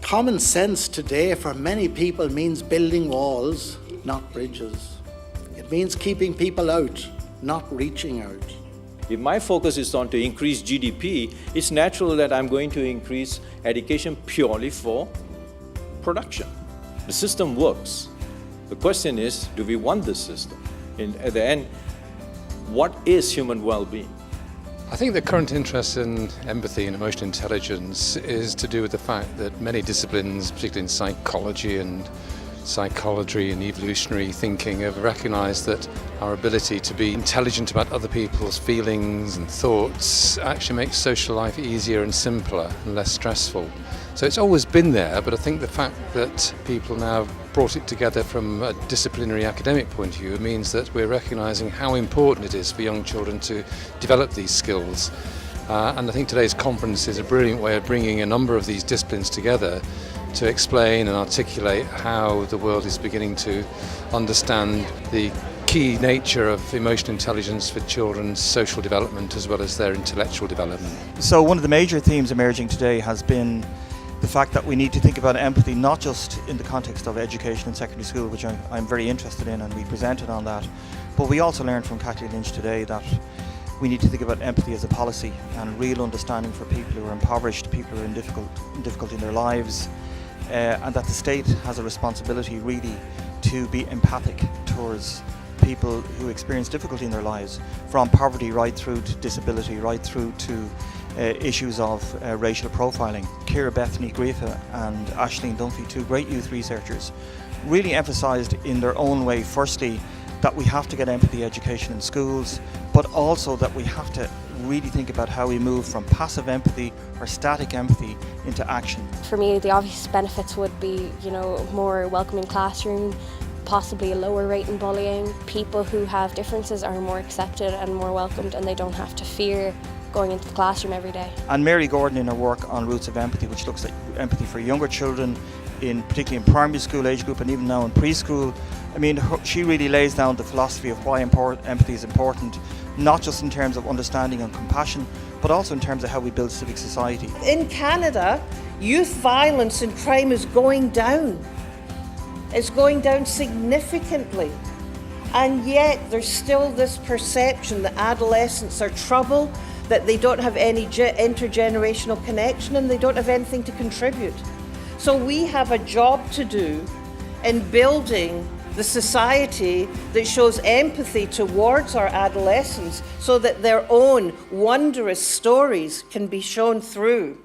Common sense today for many people means building walls, not bridges. It means keeping people out, not reaching out. If my focus is on to increase GDP, it's natural that I'm going to increase education purely for production. The system works. The question is, do we want this system? And at the end, what is human well-being? I think the current interest in empathy and emotional intelligence is to do with the fact that many disciplines, particularly in psychology and evolutionary thinking, have recognised that our ability to be intelligent about other people's feelings and thoughts actually makes social life easier and simpler and less stressful. So it's always been there, but I think the fact that people now brought it together from a disciplinary academic point of view means that we're recognising how important it is for young children to develop these skills. And I think today's conference is a brilliant way of bringing a number of these disciplines together to explain and articulate how the world is beginning to understand the key nature of emotional intelligence for children's social development as well as their intellectual development. So one of the major themes emerging today has been the fact that we need to think about empathy not just in the context of education in secondary school, which I'm very interested in, and we presented on that, but we also learned from Kathleen Lynch today that we need to think about empathy as a policy and real understanding for people who are impoverished, people who are in difficulty in their lives, and that the state has a responsibility really to be empathic towards people who experience difficulty in their lives, from poverty right through to disability, right through to issues of racial profiling. Ciara Bethany Griefa and Aisling Dunphy, two great youth researchers, really emphasised in their own way, firstly, that we have to get empathy education in schools, but also that we have to really think about how we move from passive empathy or static empathy into action. For me, the obvious benefits would be, more welcoming classroom, possibly a lower rate in bullying. People who have differences are more accepted and more welcomed, and they don't have to fear going into the classroom every day. And Mary Gordon, in her work on Roots of Empathy, which looks at empathy for younger children, particularly in primary school age group and even now in preschool, she really lays down the philosophy of why empathy is important, not just in terms of understanding and compassion, but also in terms of how we build civic society. In Canada, youth violence and crime is going down. It's going down significantly. And yet there's still this perception that adolescents are trouble, that they don't have any intergenerational connection, and they don't have anything to contribute. So we have a job to do in building the society that shows empathy towards our adolescents so that their own wondrous stories can be shown through.